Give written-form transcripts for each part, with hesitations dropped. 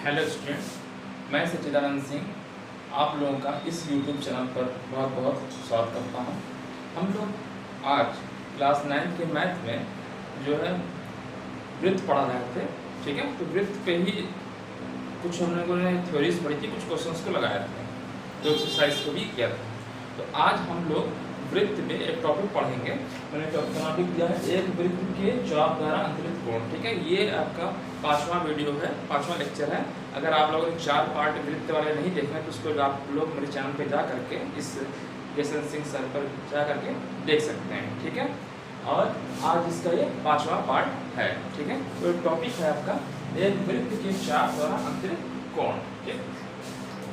Hello student, मैं सच्चिदानंद सिंह आप लोगों का इस यूट्यूब चैनल पर बहुत बहुत स्वागत करता हूं। हम लोग आज क्लास 9 के मैथ में जो है वृत्त पढ़ा रहे थे, ठीक है। तो वृत्त पे ही कुछ हम लोगों ने थ्योरीज पढ़ी थी, कुछ क्वेश्चंस को लगाया था, तो एक्सरसाइज को भी किया था। तो आज हम लोग वृत्त में एक टॉपिक पढ़ेंगे। मैंने टॉपिक दिया है एक वृत्त के चाप द्वारा अंतरित कोण, ठीक है। ये आपका 5वां वीडियो है, 5वां लेक्चर है। अगर आप लोगों ने 4 पार्ट वृत्त वाले नहीं देखे हैं तो उसको आप लोग मेरे चैनल पे जा करके इस जयसन सिंह सर पर जा करके देख सकते हैं, ठीक है। और आज इसका ये 5वां पार्ट है, ठीक है। तो टॉपिक है आपका एक वृत्त के चाप द्वारा अंतरित कोण, ठीक।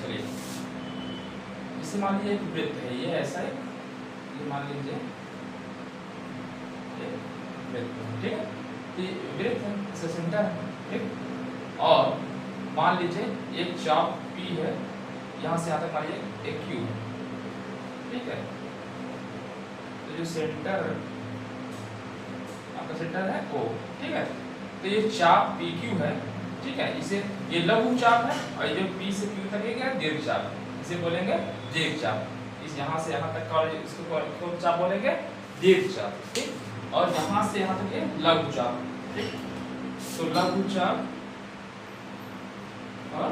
चलिए, जैसे मान लीजिए एक वृत्त है, ये ऐसा है, ये मान लीजिए वृत्त, ठीक है। ये वृत्त से सेंटर है, ठीक। और मान लीजिए एक चाप P है, यहाँ से यहाँ तक मान लीजिए एक Q है, ठीक है। तो जो सेंटर आपका सेंटर है O, ठीक है। तो ये चाप PQ है, ठीक है। इसे ये लघु चाप है और ये P से Q तक है दीर्घ चाप, इसे बोलेंगे दीर्घ चाप। इस यहाँ से यहाँ तक का इसको कौन चाप बोलेंगे? दीर्घ चाप, ठीक। और यहाँ से यहाँ तक ये लघु चाप, ठीक। तो लघु चाप और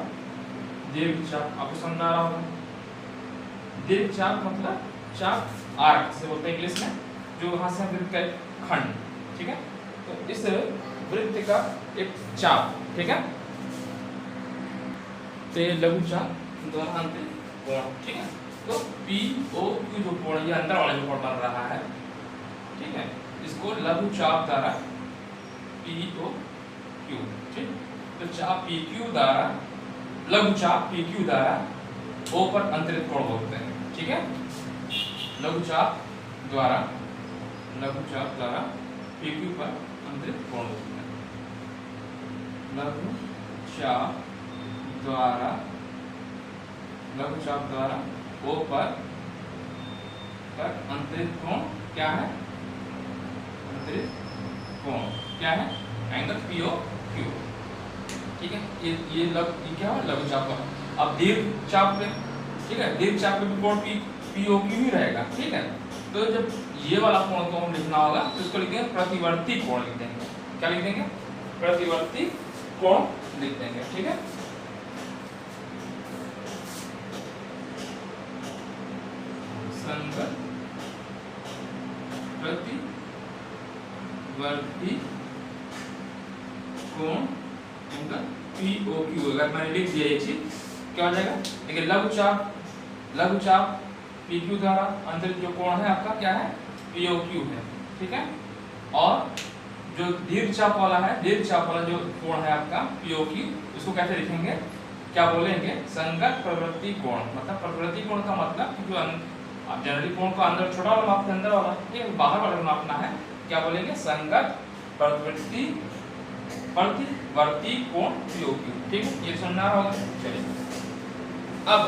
दीर्घ चाप आपको समझ आ रहा होगा। दीर्घ चाप मतलब चाप आर्क से बोलते हैं इंग्लिश में, जो वहां से वृत्त का खंड, ठीक है। तो इस वृत्त का एक चाप, ठीक है। तो ये लघु चाप द्वारा अंतरित कोण, ठीक है। तो POQ जो कोण, ये अंदर वाला जो कोण बन रहा है, ठीक है, इसको लघु चाप द्वारा POQ, ठीक। तो चाप PQ द्वारा लघु चाप PQ द्वारा O पर अंतरित कोण बोलते हैं, ठीक है। लघु चाप द्वारा PQ पर अंतरित कोण बोलते हैं। लघु चाप द्वारा O पर अंतरित कोण क्या है? अंतरित कोण क्या है? एंगल POQ, ठीक है। ये क्या है? लघु चाप का। अब दीर्घ चाप पे, ठीक है, दीर्घ चाप पे भी कोण POQ ही रहेगा, ठीक है। तो जब ये वाला कोण को हम लिखना होगा तो इसको लिखेंगे प्रतिवर्ती कोण लिख देंगे। क्या लिख देंगे? प्रतिवर्ती कोण लिख देंगे, ठीक है। संगत प्रतिवर्ती कोण POQ। अगर मैंने लिख दिया ये चीज क्या हो जाएगा? देखिए लघु चाप PQ द्वारा अंतरित जो कोण है आपका क्या है? POQ है, ठीक है। और जो दीर्घ चाप वाला है, दीर्घ चाप वाला जो कोण है आपका POQ, उसको कैसे लिखेंगे? क्या बोलेंगे? संगत प्रवृत्ति कोण। मतलब प्रवृत्ति कोण का मतलब जो जनरली कोण को अंदर छोटा वाला मापते हैं, अंदर वाला, ठीक है, बाहर वाला मापना है। क्या बोलेंगे? संगत प्रतिवर्ती कोण POQ, ठीक है। ये समझना होगा। चलिए, अब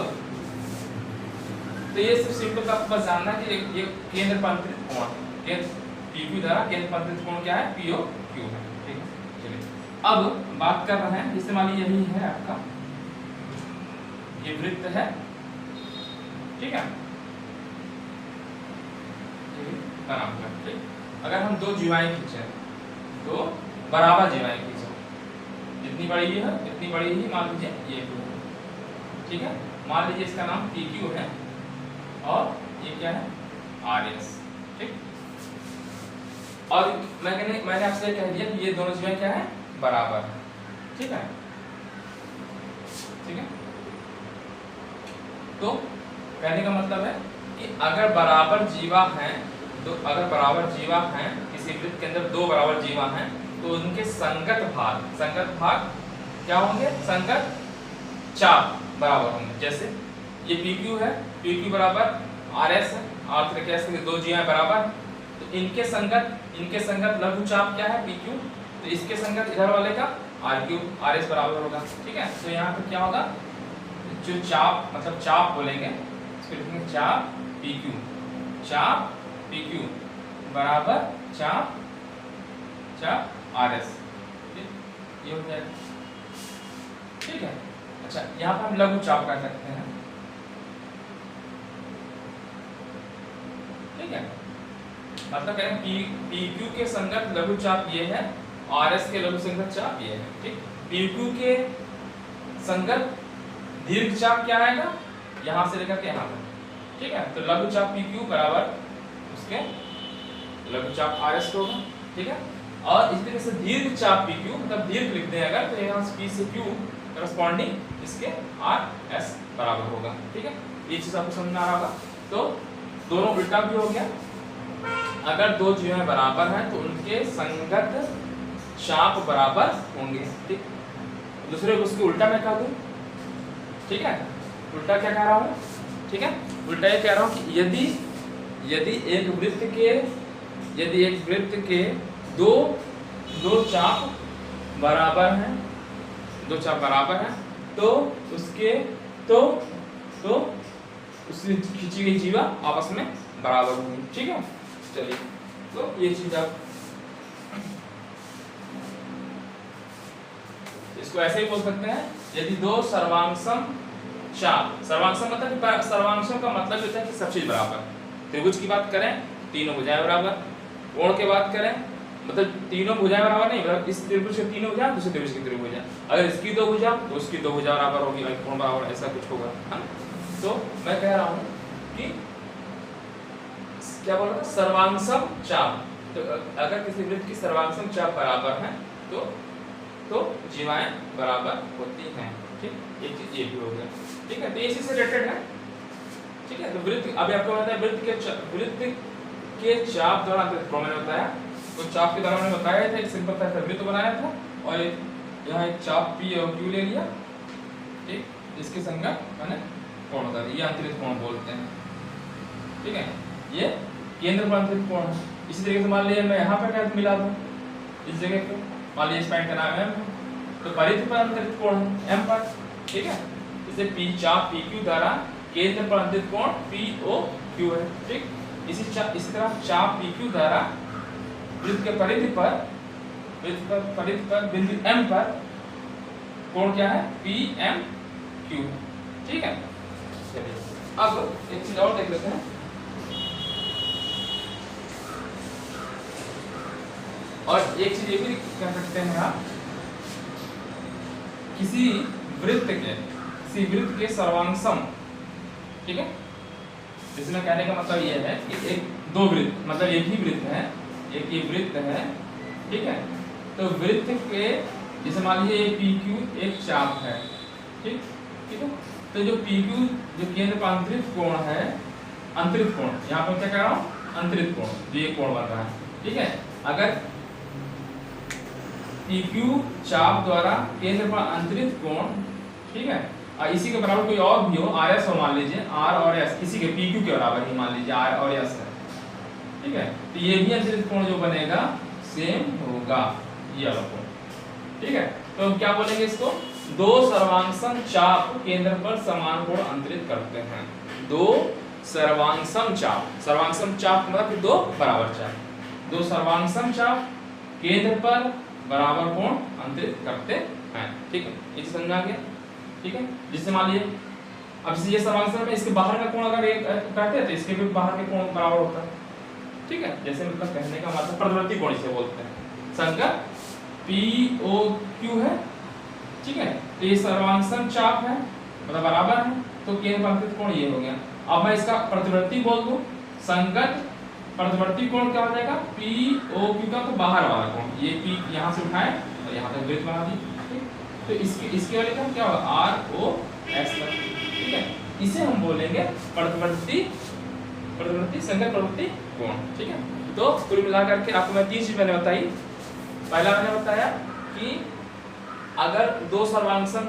तो ये सब सिंपल आपको बस जानना है कि ये केंद्र पर अंतरित कोण, केंद्र PQ द्वारा केंद्र पर अंतरित कोण क्या है? POQ है, ठीक है। चलिए, अब बात कर रहे हैं, जैसे मान लीजिए यही है आपका ये वृत्त है, ठीक है। अगर हम दो जीवाएं खींचे, दो बराबर जीवाएं खींचे, जितनी बड़ी है इतनी बड़ी ही मान लीजिए ये है, ठीक है। मान लीजिए इसका नाम PQ है और ये क्या है? RS, ठीक। और मैंने आपसे कह दिया कि ये दोनों जीवाएं क्या है? बराबर है, ठीक है, ठीक है। तो कहने का मतलब है कि अगर बराबर जीवा हैं, तो अगर बराबर जीवा हैं, किसी वृत्त के अंदर दो बराबर जीवा हैं, तो उनके संगत भाग क्या होंगे? संगत चाप बराबर होंगे। जैसे ये PQ है, PQ बराबर RS है, और कैसे दो जीवा बराबर, तो इनके संगत लघु चाप क्या है? PQ। तो इसके संगत इधर वाले का RQ, RS बराबर होगा, ठीक है। तो यहाँ पे क्या होगा? जो चाप मतलब चाप बोलेंगे, चाप PQ बराबर चाप RS, ये हो जाएगा। ठीक है। अच्छा, यहाँ पर हम लघु चाप कर सकते हैं, ठीक है। मतलब कह रहे हैं PQ के संगत लघु चाप ये है, RS के लघु संगत चाप ये है, ठीक। PQ के संगत दीर्घ चाप क्या आएगा, यहाँ से लेकर के यहाँ तक, ठीक है। तो लघु चाप PQ बराबर उसके लघु चाप RS होगा, ठीक है। और इस तरीके से दीर्घ चाप PQ, मतलब दीर्घ लिखते हैं अगर, तो यहाँ से P से Q करस्पॉन्डिंग इसके RS बराबर होगा, ठीक है। ये चीज आपको समझ में आ रहा होगा। तो दोनों उल्टा भी हो गया, अगर दो जो है बराबर हैं तो उनके संगत चाप बराबर होंगे, ठीक। दूसरे को उसके उल्टा मैं कह दूं, ठीक है। उल्टा क्या कह रहा हूँ, ठीक है। उल्टा ये कह रहा हूँ कि यदि एक वृत्त के दो चाप बराबर हैं, तो उसकी खींची गई जीवा आपस में बराबर होंगी, ठीक है। चलिए, तो ये चीज आप इसको ऐसे ही बोल सकते हैं, यदि दो सर्वांगसम चाप, सर्वांगसम मतलब सर्वांगसम का मतलब होता है कि सब चीज बराबर। त्रिभुज की बात करें, तीनों भुजाएं बराबर। कोण की बात करें, मतलब तीनों भुजाएं बराबर नहीं, मतलब इस त्रिभुज के तीनों भुजा, दूसरे त्रिभुज की तीनों भुजा, अगर इसकी दो भुजा तो उसकी दो भुजा बराबर होगी, कोण बराबर, ऐसा कुछ होगा, है। तो मैं कह रहा हूं कि क्या बोल रहा था, सर्वांगसम चाप। तो अगर किसी वृत्त की सर्वांगसम चाप बराबर है तो जीवाएं बराबर होती हैं, ठीक। एक चीज ये भी हो गया, ठीक है। तो ये चीज से रिलेटेड है, ठीक है। तो वृत्त, अभी आपको बताया वृत्त के चाप द्वारा अंतरित कोण मैंने बताया, तो चाप के द्वारा मैंने बताया था, एक सिंपल सा वृत्त बनाया था, और यहाँ एक चाप P और Q ले लिया, ठीक। इसके संगत मैंने कोण होता है, ये अंतरित कोण बोलते हैं, ठीक है। ये केंद्र पर अंतरित कोण है। इसी तरीके से मान लीजिए मैं यहाँ पर क्या मिला दूं, इस जगह पे मान लीजिए इस पॉइंट का नाम M है, तो परिधि पर अंतरित कोण है M पर, ठीक है। इसे P चाप PQ द्वारा केंद्र पर अंतरित कोण POQ है, ठीक। इसी तरह चाप PQ द्वारा वृत्त के परिधि पर बिंदु M पर कोण क्या है, PMQ, ठीक है। चलिए, अब एक चीज और देख लेते हैं। और एक चीज ये भी कह सकते हैं आप, किसी वृत्त के सर्वांगसम, ठीक है। इसमें कहने का मतलब ये है कि दो वृत्त, मतलब एक ही वृत्त है, एक ये वृत्त है, ठीक है। तो वृत्त के, जैसे मान लीजिए PQ एक चाप है, ठीक है। तो जो PQ जो केंद्र पर अंतरित कोण है, अंतरित कोण, यहाँ पर क्या कह रहा हूँ, अंतरित कोण, जो ये कोण बन रहा है, ठीक है। अगर PQ चाप द्वारा केंद्र पर अंतरित कोण, ठीक है, और इसी के बराबर कोई और भी हो, RS हो मान लीजिए, R और S इसी के PQ के बराबर ही मान लीजिए R और S है, ठीक है। तो ये भी अंतरित कोण जो बनेगा सेम होगा, ये वाला कोण, ठीक है। तो हम क्या बोलेंगे इसको, दो सर्वांगसम चाप केंद्र पर समान कोण अंतरित करते हैं। दो सर्वांगसम चाप, सर्वांगसम चाप मतलब कि दो बराबर चाप, दो सर्वांगसम चाप केंद्र पर बराबर कोण अंतरित करते हैं, ठीक है। ये समझ आ गया, ठीक है। जिससे मान लीजिए अब ये सर्वांगसम में इसके बाहर का कोण अगर एक करते हैं तो इसके भी बाहर के कोण बराबर होता है, ठीक है। जैसे मतलब कहने का मतलब प्रतिवर्ती कोण इसे बोलते हैं, संगत POQ है, ठीक है। तो ये सर्वांगसम चाप है, मतलब बराबर है, तो केंद्र पर अंतरित कोण ये हो गया। अब मैं इसका प्रतिवर्ती बोल दूं, संगत प्रतिवर्ती कोण क्या हो जाएगा, POQ का तो बाहर वाला कोण, ये P यहाँ से उठाए और यहाँ तक वृत्त बना दी, ठीक। तो इसके वाले का क्या होगा, ROS तक, ठीक है। इसे हम बोलेंगे प्रतिवर्ती संगत प्रतिवर्ती कोण, ठीक है। तो कुल मिलाकर के आपको मैं तीन चीज मैंने बताई। पहला मैंने बताया कि अगर दो सर्वांगसम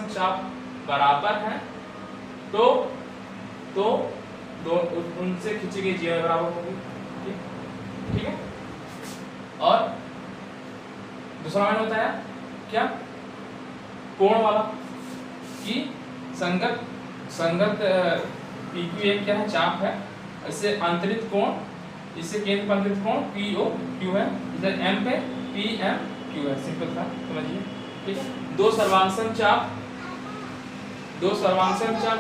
चाप बराबर हैं तो दो उनसे खींची गई जीवा बराबर होगी, ठीक है। और दूसरा मैंने बताया क्या, कोण वाला, कि संगत PQ एक क्या है, चाप है, इससे अंतरित कोण, इससे केंद्र पर अंतरित कोण POQ है, इधर M पे PMQ है, सिंपल था, समझिए, ठीक है। दो सर्वांगसम चाप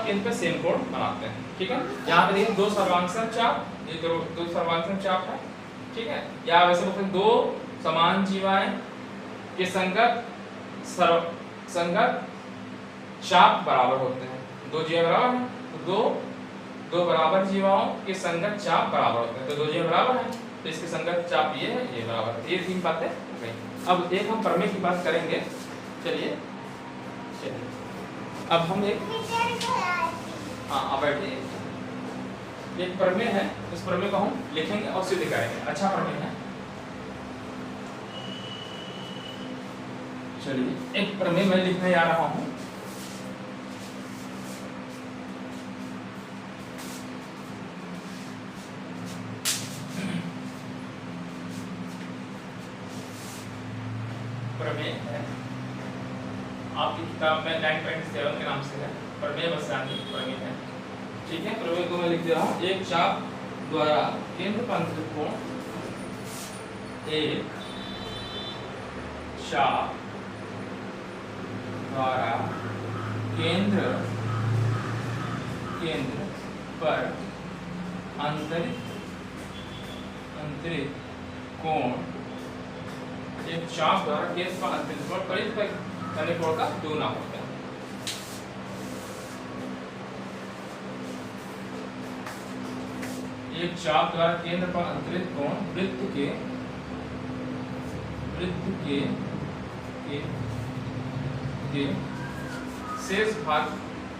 केंद्र पे सेम कोण बनाते हैं, ठीक है। यहाँ पे देखिए दो सर्वांगसम चाप, ये दो सर्वांगसम चाप है, ठीक है। या वैसे बोलते हैं दो समान जीवाएं के संगत चाप बराबर होते हैं। दो जीवा बराबर हैं तो दो बराबर जीवाओं के संगत चाप बराबर होते हैं। तो दो जीवा बराबर हैं तो इसके संगत चाप ये है, ये बराबर है। ये तीन बातें हो गई। अब एक हम प्रमेय की बात करेंगे। चलिए अब हम एक अब बैठिए, एक प्रमेय है, इस प्रमेय को हम लिखेंगे और सिद्ध करेंगे। अच्छा प्रमेय है। चलिए एक प्रमेय मैं लिखने जा रहा हूं। प्रमेय है आपकी किताब में 9.7 के नाम से है, प्रमेय बसानी प्रमेय है, ठीक है। प्रमेय को मैं लिख दे रहा हूँ। एक चाप द्वारा केंद्र पर अंतरित कोण, एक चाप द्वारा केंद्र पर अंतरित कोण, एक चाप द्वारा केंद्र पर अंतरित कोण परित करने कोण का दुगुना होता है। एक चाप द्वारा केंद्र पर अंतरित कोण वृत्त के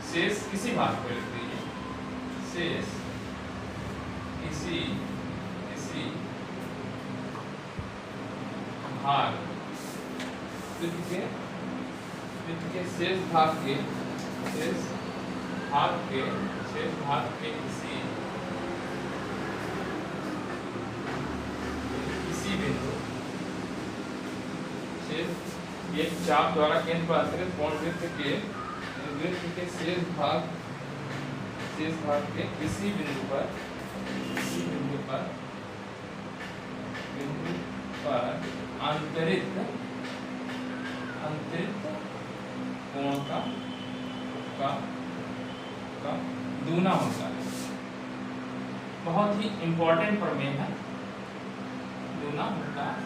शेष किसी भाग को लिख दीजिए। शेष किसी भाग वृत्त के शेष भाग के किसी बिंदु एक चाप द्वारा केंद्र पर अंतरित कोण वृत्त के शेष भाग के किसी बिंदु पर अंतरित कोण का दूना होता है। बहुत ही इंपॉर्टेंट प्रमेय है, दूना होता है।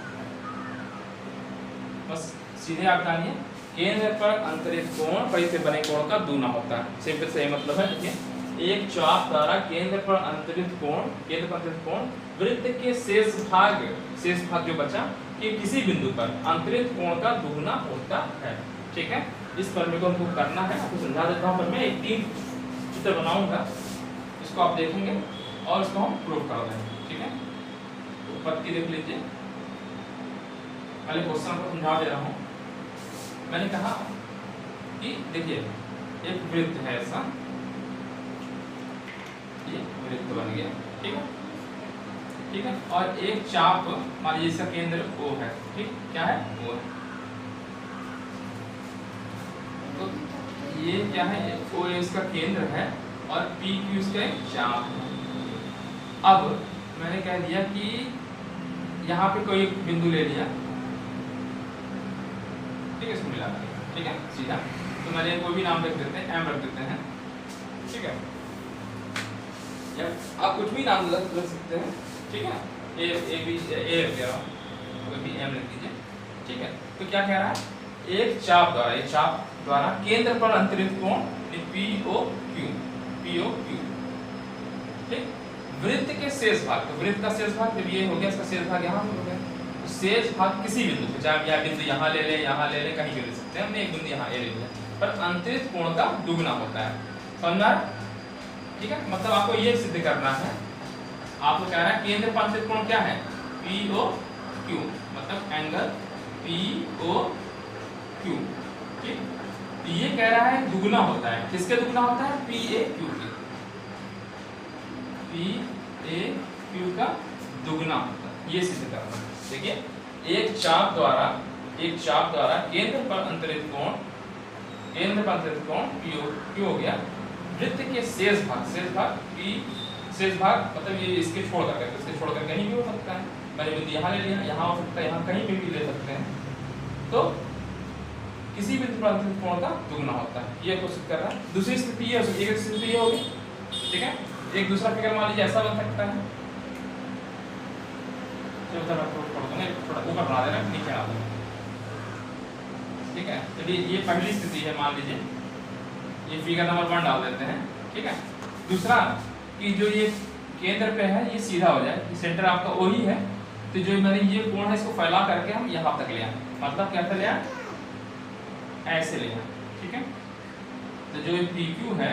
बस सीधे आप जानिए, केंद्र पर अंतरित कोण परित से बने कोण का दूना होता है। सिंपल से मतलब है। देखिए एक चाप द्वारा केंद्र पर अंतरित कोण वृत्त के शेष भाग जो बचा कि किसी बिंदु पर अंतरित कोण का दुगुना होता है, ठीक है। इस प्रमेय को हमको करना है, आपको समझा देता हूं। पर मैं एक 3 चित्र बनाऊंगा, इसको आप देखेंगे और इसको हम प्रूव कर देंगे, ठीक है। तो पत्ती देख लीजिए, पहले क्वेश्चन को समझा दे रहा हूं। मैंने कहा कि देखिए एक वृत्त है ऐसा, ये वृत्त बन गया, ठीक है, ठीक है। और एक चाप मान लीजिए इसका केंद्र O है, ठीक, क्या है O है। तो ये क्या है, O इसका केंद्र है और PQ इसका एक चाप है। अब मैंने कह दिया कि यहाँ पे कोई बिंदु ले लिया, ठीक है, इसको मिला, ठीक है, सीधा। तो मैंने कोई भी नाम रख देते हैं, M रख देते हैं, ठीक है, या आप कुछ भी नाम रख सकते हैं, ठीक है। A रख दिया, कोई भी M रख दीजिए, ठीक है। तो क्या कह रहा है, एक चाप द्वारा केंद्र पर अंतरित कोण POQ, ठीक, वृत्त के शेष भाग, तो वृत्त का शेष भाग जब ये हो गया, इसका शेष भाग यहाँ हो गया, तो शेष भाग किसी बिंदु पे, चाहे यह बिंदु यहाँ ले ले, कहीं भी ले सकते हैं। हमने एक बिंदु यहाँ ले लिया, पर अंतरित कोण का दुगुना होता है, समझा, ठीक है। मतलब आपको ये सिद्ध करना है, आपको कह रहा है केंद्र पर अंतरित कोण क्या है, POQ, मतलब एंगल POQ, ठीक। तो ये कह रहा है दुगुना होता है, किसके दुगुना होता है, PAQ के, PAQ का दुगुना होता है, ये सिद्ध करना है। देखिए एक चाप द्वारा केंद्र पर अंतरित कोण POQ हो गया, वृत्त के शेष भाग मतलब ये इसके छोड़ कर कहीं भी हो सकता है। मैंने बिंदु यहाँ ले लिया, यहाँ हो सकता है, यहाँ कहीं भी ले सकते हैं। तो किसी बिंदु पर अंतरित कोण का दुगना होता है। ये घोषित कर रहा है। दूसरी स्थिति ये हो, एक स्थिति ये होगी, ठीक है। एक दूसरा फिगर मान लीजिए ऐसा बन सकता है, चलो थोड़ा ऊपर बना देना, नीचे आ देना, ठीक है। चलिए ये पहली स्थिति है, मान लीजिए ये फिगर नंबर 1 डाल देते हैं, ठीक है। दूसरा कि जो ये केंद्र पे है ये सीधा हो जाए, सेंटर आपका वही है, तो जो मैंने ये कोण है इसको फैला करके हम यहाँ तक ले आए, मतलब क्या ले आए, ऐसे ले आए, ठीक है। तो जो PQ है,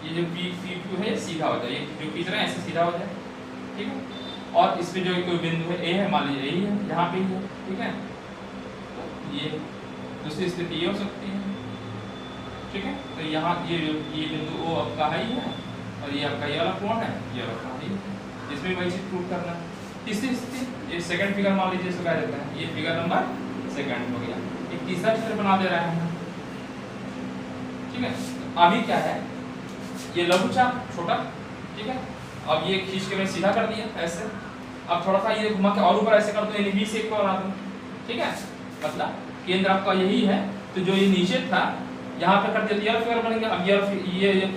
ये जो PQ है ये सीधा हो जाए, जो खींच रहे हैं ऐसे सीधा हो जाए, ठीक है। और इस पे जो कोई बिंदु है A है, मान लीजिए यही है, यहाँ पे ही है, ठीक है। तो ये दूसरी स्थिति ये हो सकती है, ठीक है। तो यहाँ ये बिंदु O आपका है ही है, और ये आपका ये वाला कोण है, ये वाला है, इसमें वही चीज प्रूव करना है। तीसरी स्थिति, ये सेकंड फिगर मान लीजिए, इसको क्या देते हैं, ये फिगर नंबर 2 हो गया। एक तीसरा चित्र बना दे रहा है, ठीक है। अभी क्या है, ये लघुचाप छोटा, ठीक है। अब ये खींच के मैं सीधा कर दिया ऐसे, अब थोड़ा सा ये घुमा के और ऊपर ऐसे कर दूं, यानी 20 एक को बना दूं, ठीक है। मतलब केंद्र आपका यही है, तो जो ये नीचे था यहाँ पे कर दिया, ये फिगर बनेंगे। अब ये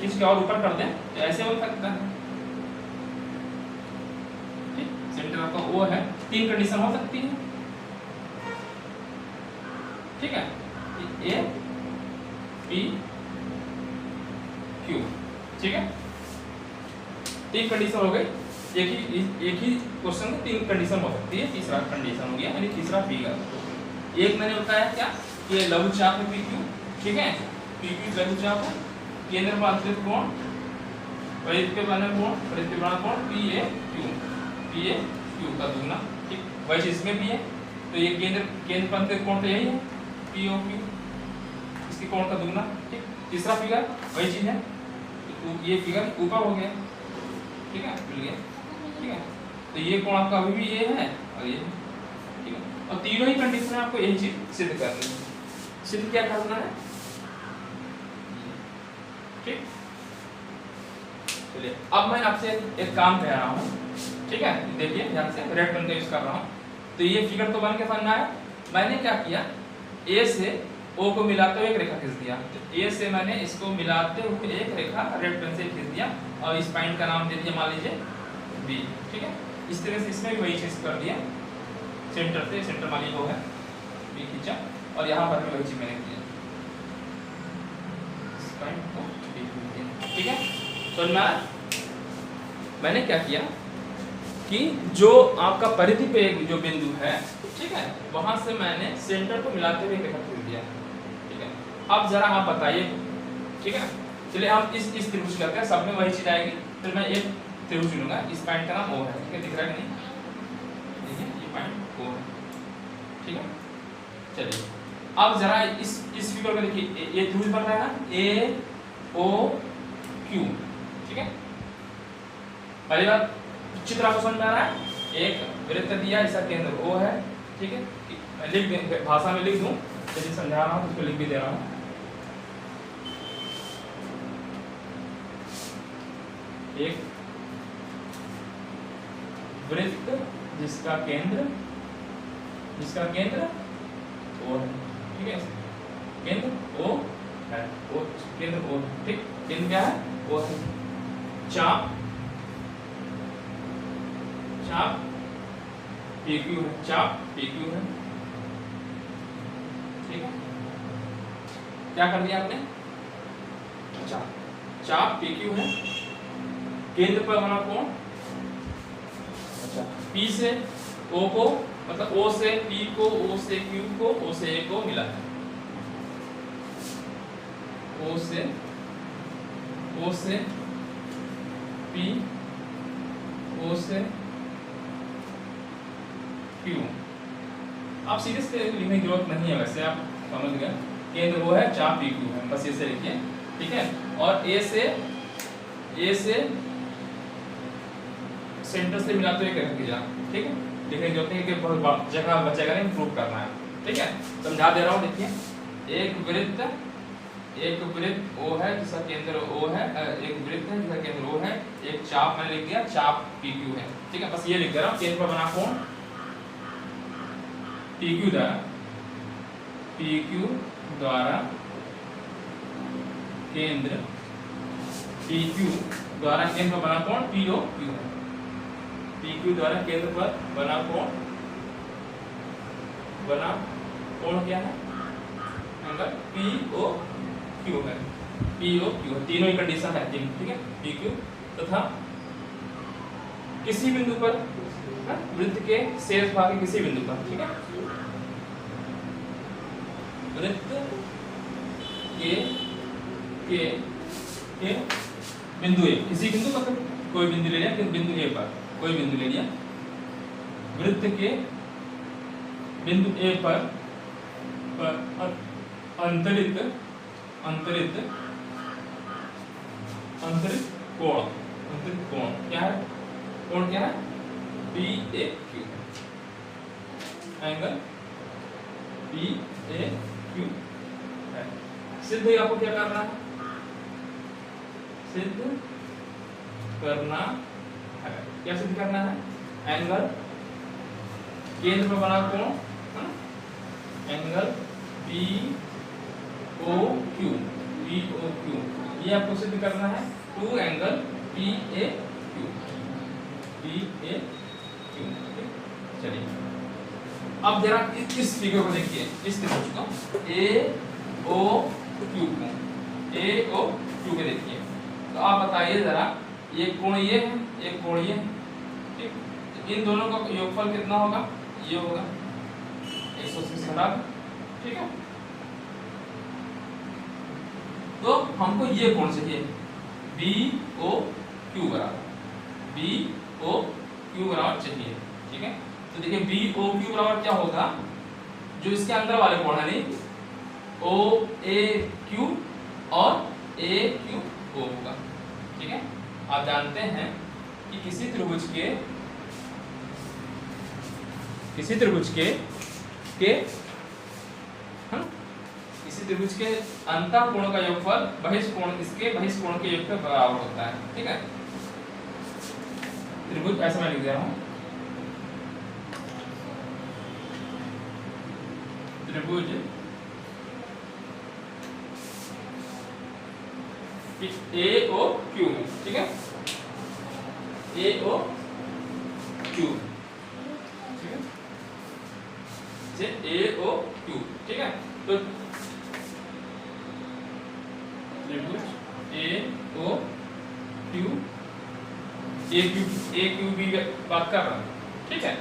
खींच के और ऊपर कर दें तो ऐसे बन सकता है, ठीक। सेंटर आपका O है, 3 कंडीशन हो सकती है, ठीक है। A P Q, ठीक है। 3 कंडीशन हो गई, एक ही क्वेश्चन में 3 कंडीशन हो सकती है। तीसरा कंडीशन हो गया, यानी तीसरा फिगर। एक मैंने बताया क्या, ये लघुचाप है PQ, ठीक है। PQ लघुचाप है, केंद्र पर अंतरित कोण, परिधि पे बना कोण, परिधि पे बना कोण PAQ का दुगना, ठीक। वही चीज इसमें भी है, तो ये केंद्र पर अंतरित कोण तो यही है POQ, इसके कोण का दुगना, ठीक। तीसरा फिगर वही चीज है, तो ये फिगर ऊपर हो गया, ठीक है, मिल गया, ठीक है। तो ये कोण आपका अभी भी ये है और ये, ठीक है। और तीनों ही कंडीशन में आपको यही चीज सिद्ध करनी है। सिद्ध क्या करना है, ठीक। चलिए अब मैं आपसे एक काम कह रहा हूँ, ठीक है। देखिए ध्यान से, रेड पेन का यूज कर रहा हूँ। तो ये फिगर तो बन के बनना है, मैंने क्या किया, A से O को मिलाते हुए एक रेखा खींच दिया। तो A से मैंने इसको मिलाते हुए एक रेखा रेड पेन से खींच दिया, और इस पॉइंट का नाम दे दिया मान लीजिए B, ठीक है। इस तरह से इसमें भी वही चीज कर दिया, सेंटर से, सेंटर मान लीजिए वो है B खींचा, और यहाँ पर भी वही चीज मैंने किया, इस पॉइंट को B खींचा, ठीक है। समझ में आया? मैंने क्या किया कि जो आपका परिधि पे जो बिंदु है, ठीक है, वहां से मैंने सेंटर को मिलाते हुए रेखा खींच दिया, ठीक है। अब जरा आप बताइए, ठीक है। चलिए हम इस त्रिभुज करते हैं, सब में वही चीज आएगी। फिर मैं एक त्रिभुज लूंगा, इस पॉइंट का नाम O है, ठीक है, दिख रहा है कि नहीं, देखिए ये पॉइंट O है, ठीक है। चलिए अब जरा इस फिगर को देखिए, ये त्रिभुज बन रहा है ना, AOQ, ठीक है। पहली बात चित्र आपको समझ में आ रहा है, एक वृत्त दिया, इसका केंद्र O है, ठीक है। लिख दें, भाषा में लिख दूं, चलिए समझा रहा हूं, उसको लिख भी दे रहा हूं। एक वृत्त जिसका केंद्र O है, ठीक है। केंद्र O है, केंद्र O, ठीक। केंद्र क्या है, O है। चाप PQ है, चाप PQ है, ठीक है। क्या कर दिया आपने, चाप PQ है, केंद्र पर बना कोण, अच्छा, P से O को, मतलब O से P को, O से Q को, O से A को मिला है, O से P, O से Q। आप सीधे से लिखने की जरूरत नहीं है, वैसे आप समझ गए, केंद्र वो है, चाप PQ है, बस ऐसे लिखिए, ठीक है। और A से सेंटर से मिलाते हुए करके जा, ठीक है। लिखने की जरूरत नहीं कि बहुत जगह बचेगा नहीं, प्रूव करना है, ठीक है। समझा दे रहा हूँ, देखिए। एक वृत्त O है जिसका केंद्र O है, एक वृत्त है जिसका केंद्र O है, एक चाप मैंने लिख दिया, चाप PQ है, ठीक है। बस ये लिख दे रहा हूँ, केंद्र पर बना कोण PQ द्वारा, PQ द्वारा केंद्र PQ द्वारा केंद्र पर बना कोण POQ है। PQ द्वारा केंद्र पर बना कोण क्या है? एंगल POQ है। POQ तीनों ही कंडीशन है, ठीक है। PQ तथा किसी बिंदु पर वृत्त के शेष भाग के किसी बिंदु पर, ठीक है, वृत्त के बिंदु ए, किसी बिंदु मतलब कोई बिंदु ले लिया, बिंदु ए पर कोई बिंदु ले लिया, वृत्त के बिंदु ए पर अंतरित कोण क्या है? कोण क्या है? PAQ, एंगल PAQ है। सिद्ध आपको क्या करना है? सिद्ध करना है। क्या सिद्ध करना है? एंगल केंद्र पर बना कोण, एंगल POQ ये आपको सिद्ध करना है। Two angle PAQ। चलिए अब जरा इस फिगर को देखिए, इस त्रिभुज को AOQ के देखिए। तो आप बताइए जरा, ये कोण ये है, एक कोण ये है, ठीक। इन दोनों का योगफल कितना होगा? ये होगा 180 घटा, ठीक है। तो हमको ये कोण चाहिए BOQ बराबर चाहिए, ठीक है। तो देखिए BOQ बराबर क्या होगा? जो इसके अंदर वाले कोण है नहीं, OAQ और AQO होगा, ठीक है। आप जानते हैं कि किसी त्रिभुज के अंतःकोण का योगफल बहिष्कोण के योग के बराबर होता है, ठीक है। त्रिभुज ऐसे मैं लिख दे रहा हूं, त्रिभुज AOQ, ठीक है, AOQ, ठीक है, AOQ, ठीक है। तो त्रिभुज AOQ की बात कर रहा है, ठीक है,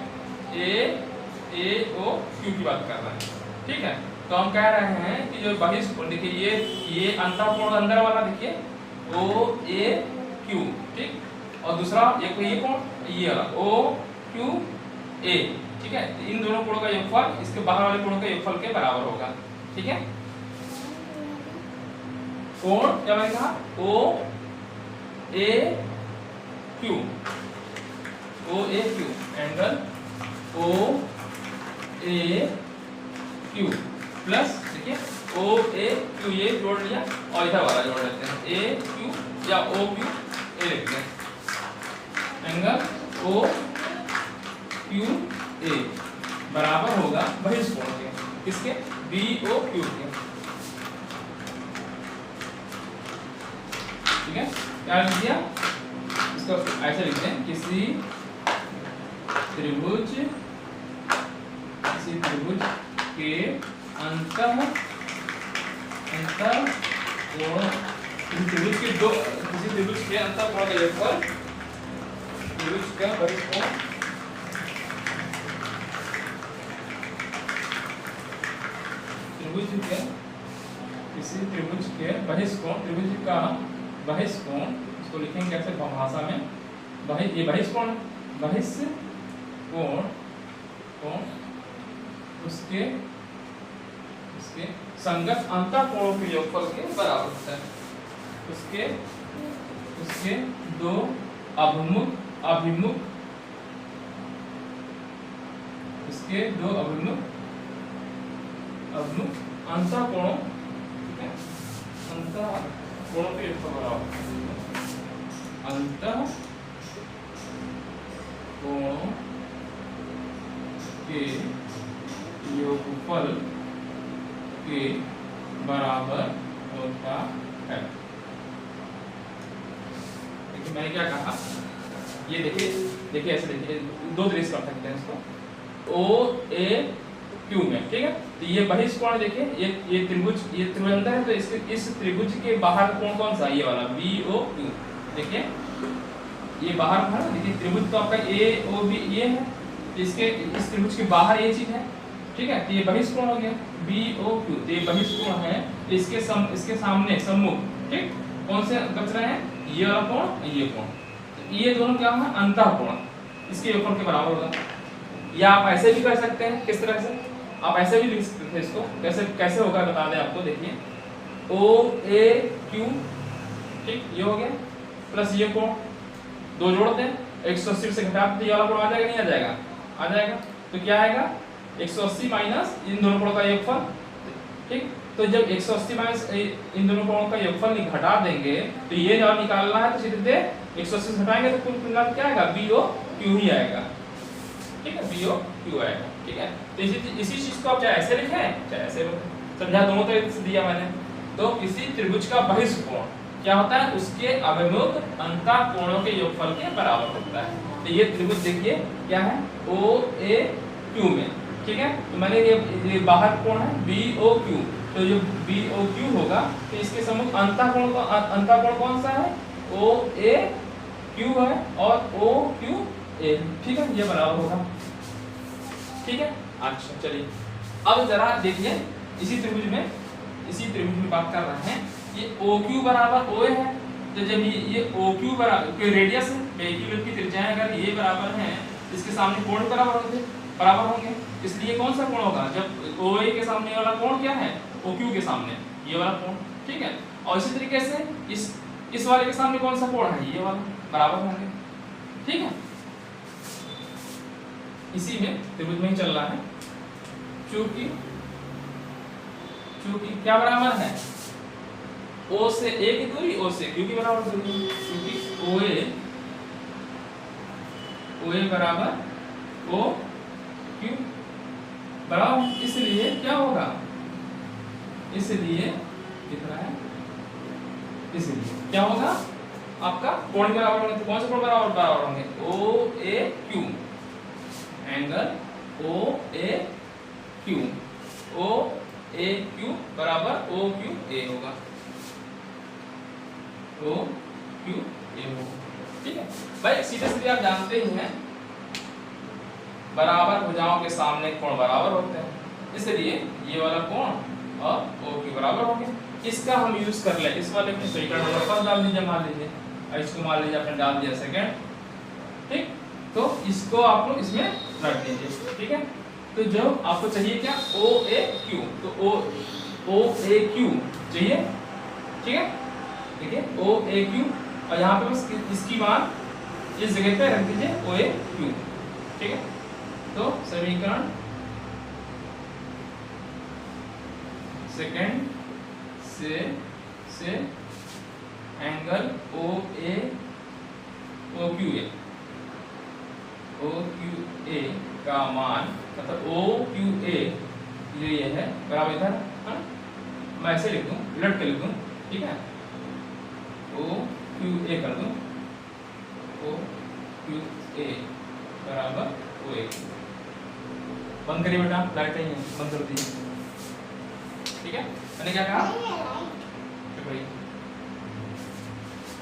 AOQ की बात कर रहा है, ठीक है। तो हम कह रहे हैं कि जो बहिष्कोण, देखिए ये अंतःकोण अंदर वाला देखिए OAQ, ठीक, और दूसरा ये कोण ये वाला OQA, ठीक है। इन दोनों कोणों का योगफल इसके बाहर वाले कोणों के योगफल के बराबर होगा, ठीक है। कोण क्या मैंने कहा? OAQ एंगल OAQ प्लस देखिए OAQ ये जोड़ लिया और इधर वाला जोड़ लेते हैं AQ या OQ ए लिखते हैं, एंगल OQA बराबर होगा बहिष्कोण के, किसके? BOQ के, ठीक है। क्या लिख दिया? इसको ऐसे लिखते हैं, किसी त्रिभुज के अंतःकोण, किसी त्रिभुज के अंतःकोण का योगफल त्रिभुज का बहिष्कोण किसी त्रिभुज के बहिष्कोण, त्रिभुज का बहिष्कोण, इसको लिखेंगे कैसे भाषा में? ये बहिष्कोण उसके संगत अंतःकोणों के योगफल के बराबर होता है। उसके दो अभिमुख अंतःकोणों, ठीक है, अंतःकोणों के योगफल बराबर, अंतःकोणों के योगफल के बराबर होता है। देखिए मैंने क्या कहा, ये देखिए ऐसे देखिए, दो तरीके से कर सकते हैं इसको, ओ ए क्यू में, ठीक है। तो ये बहिष्कोण देखिए, ये त्रिभुज, ये त्रिभुज अंदर है, तो इसके इस त्रिभुज के बाहर कोण कौन सा, ये वाला बी ओ क्यू। देखिए ये बाहर है, देखिए त्रिभुज तो आपका ए ओ बी ये है, इसके इस त्रिभुज के बाहर ये चीज है, ठीक है। तो ये बहिष्कोण हो गया बी ओ क्यू, तो ये बहिष्कोण है, इसके सामने सम्मुख, ठीक, कौन से बच रहे हैं, ये वाला कोण, ये कोण, तो ये दोनों क्या है, अंतःकोण, इसके योगफल के बराबर होगा। या आप ऐसे भी कर सकते हैं, किस तरह से, आप ऐसे भी लिख सकते हैं इसको, कैसे होगा बता दें आपको। देखिए ओ ए क्यू, ठीक, ये हो गया, प्लस ये कोण, दो जोड़ते हैं, 180 से घटा तो ये वाला कोण आ जाएगा, नहीं आ जाएगा, आ जाएगा। तो क्या आएगा, 180 माइनस इन दोनों कोणों का योगफल, ठीक। तो जब 180 माइनस इन दोनों कोणों का योगफल घटा देंगे, तो ये जब निकालना है तो सीधे 180 से घटाएंगे तो कुल मिलाकर क्या आएगा, बी ओ क्यू ही आएगा, ठीक है, बी ओ क्यू आएगा, ठीक है। तो इसी चीज को आप चाहे ऐसे लिखें चाहे ऐसे लिखें, समझा, दोनों तरीके से दिया मैंने। तो किसी त्रिभुज का बहिष्कोण क्या होता है, उसके अभिमुख अंतःकोणों के योगफल के बराबर होता है। तो ये त्रिभुज देखिए क्या है, ओ ए क्यू में, ठीक है। तो मैंने ये बाहर कोण है बी ओ क्यू, तो जो बी ओ क्यू होगा, तो इसके सम्मुख अंतःकोण कौन सा है, ओ ए क्यू है और ओ क्यू ए, ठीक है, ये बराबर होगा, ठीक है। अच्छा चलिए अब जरा देखिए, इसी त्रिभुज में बात कर रहे हैं, ये ओ क्यू बराबर ओ ए है, तो जब ये ओ क्यू बराबर रेडियस है, बेकिलर की त्रिज्याएं अगर ये बराबर हैं, इसके सामने कोण बराबर होंगे, इसलिए कौन सा कोण होगा, जब ओ ए के सामने वाला कोण क्या है, ओ क्यू के सामने ये वाला कोण, ठीक है। और इसी तरीके से इस वाले के सामने कौन सा कोण है, ये वाला, बराबर होंगे, ठीक है। इसी में त्रिभुज में ही चल रहा है, चूंकि क्या बराबर है, ओ से ए की दूरी, ओ से क्यू की बराबर दूरी, क्योंकि ओ ए बराबर ओ क्यू बराबर, इसलिए क्या होगा, इसलिए कितना है, इसलिए क्या होगा, आपका कोण बराबर होंगे, तो कौन से कोण बराबर होंगे, ओ A Q, angle O A Q, O A Q बराबर ओ क्यू ए होगा, ओ क्यू ए होगा, ठीक है भाई। सीधे आप जानते ही हैं, बराबर भुजाओं के सामने कोण बराबर होते हैं, इसलिए ये वाला कोण और ओ क्यू बराबर होंगे। इसका हम यूज कर ले, इस वाले में समीकरण नंबर 1 डाल दीजिए, मान लीजिए, और इसको मान लीजिए आपने डाल दिया सेकंड, ठीक, तो इसको आप लोग इसमें रख दीजिए, ठीक है। तो जब आपको चाहिए क्या, ओ ए क्यू, तो ओ ए क्यू चाहिए, ठीक है। देखिए ओ ए क्यू, और यहाँ पे बस इसकी मान इस जगह पे रख दीजिए, ओ ए क्यू, ठीक है। तो समीकरण सेकंड से एंगल ओ क्यू ए का मान, मतलब ओ क्यू ए ये है बराबर इधर है, मैं ऐसे लिख दूं, उलट के लिख दूं, ठीक है, ओ क्यू ए कर दूं, ओ क्यू ए बराबर ओ ए, बंद करिए बेटा, लाइट नहीं है, बंद कर दीजिए, ठीक है। मैंने क्या कहा,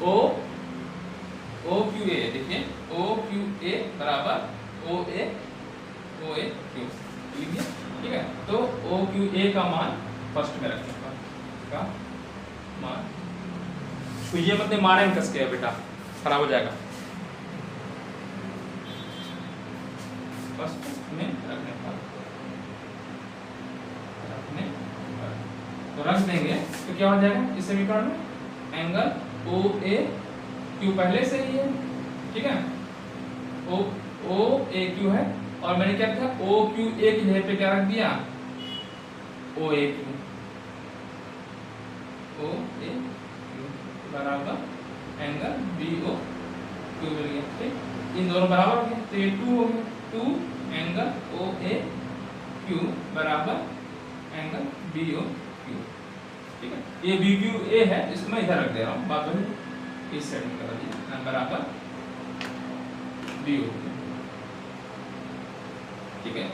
ओ क्यू ए, देखिए ओ क्यू ए बराबर ओ ए क्यू, ठीक है। तो ओ क्यू ए का मान फर्स्ट में रखें, का मान, तो ये मतलब मारेंगे कस के बेटा, खराब हो जाएगा, फर्स्ट में रखने पर, तो रख देंगे तो क्या हो जाएगा इस समीकरण में, एंगल ओ ए क्यू पहले से ही है, ठीक है, ओ ए क्यू है, और मैंने क्या किया, ओ क्यू ए की जगह पे क्या रख दिया, ओ A Q, O A Q बराबर एंगल बी ओ क्यू मिल गया, ठीक, इन दोनों बराबर हो गए, तो ये 2 हो गया, 2 एंगल ओ ए क्यू बराबर एंगल बी ओ क्यू, ठीक है, ये बी क्यू ए है, इसको मैं इधर रख दे रहा हूँ, बात वही इस साइड में कर दिया बराबर बी ओ क्यू, ठीक है,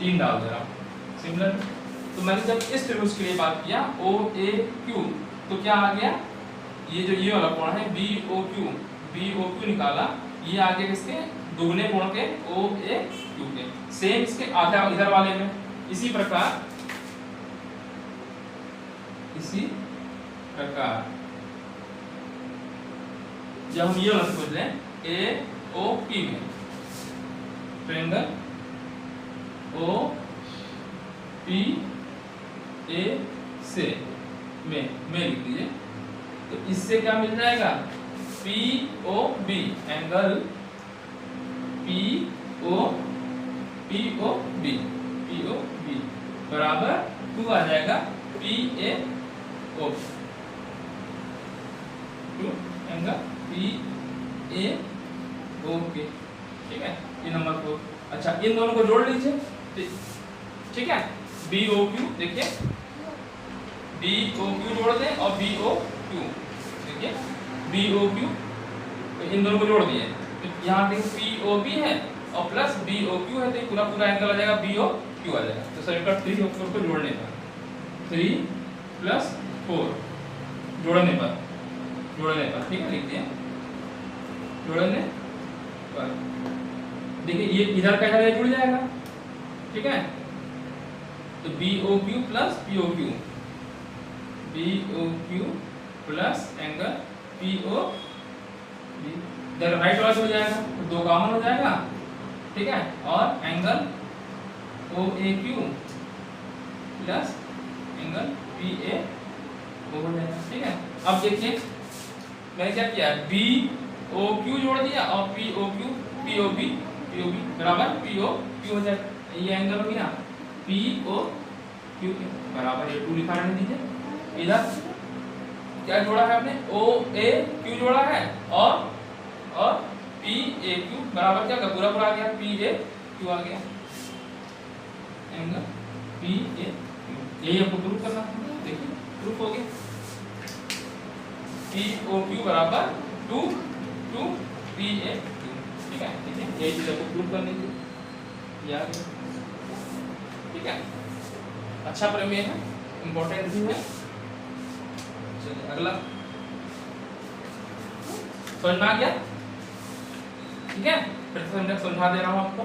3 डाल दे रहा हूँ सिमिलर। तो मैंने जब इस त्रिभुज के लिए बात किया ओ ए क्यू, तो क्या आ गया, ये जो ये वाला कोण है बी ओ क्यू निकाला, ये आ गया किसके दुगने कोण के ओ ए क्यू के, सेम इसके आधा इधर वाले में। इसी प्रकार जब हम ये वाला सोच लें ए ओ पी में, ट्रायंगल ओ पी ए से में लिख दीजिए, तो इससे क्या मिल जाएगा P O B, angle P O B बराबर 2 आ जाएगा P A O, angle P A O के, ठीक है, ये नंबर 4। अच्छा, इन दोनों को जोड़ लीजिए, ठीक है, बी ओ क्यू, देखिए बी ओ क्यू जोड़ दें और बी ओ क्यू, देखिए बी ओ क्यू, तो इन दोनों को जोड़ दिए, तो यहाँ देखिए पी ओ बी है और प्लस बी ओ क्यू है, तो पूरा पूरा एंगल आ जाएगा बी ओ क्यू आ जाएगा। तो समीकरण 3 और 4 को जोड़ने पर 3 + 4 जोड़ने पर, ठीक है, लिख दिया जोड़ने पर, देखिए ये इधर का इधर जुड़ जाएगा, ठीक है, तो B O Q plus P O Q, plus angle P O B, इधर राइट वाला हो जाएगा, तो 2 कॉमन हो जाएगा, ठीक है, और angle O A Q plus angle P A O हो जाएगा, ठीक है। अब देखिए मैंने क्या किया, बी ओ क्यू जोड़ दिया और पी ओ बी बराबर पी ओ क्यू हो जाएगा, ये एंगल हो गया पी ओ क्यू के बराबर, ये 2 लिखा रहने दीजिए। इधर क्या जोड़ा है आपने, ओ ए क्यू जोड़ा है और पी ए क्यू बराबर क्या का पूरा आ गया पी ए क्यू आ गया, एंगल पी ए क्यू, यही आपको प्रूफ करना है, देखिए प्रूफ हो गया, पी ओ क्यू बराबर 2 पी ए क्यू, ठीक है, यही चीज आपको प्रूफ करनी थी यार, ठीक है। अच्छा प्रमेय है, इंपॉर्टेंट भी है। चलिए अगला, समझ में आ गया, ठीक है, फिर से मैं समझा दे रहा हूँ आपको।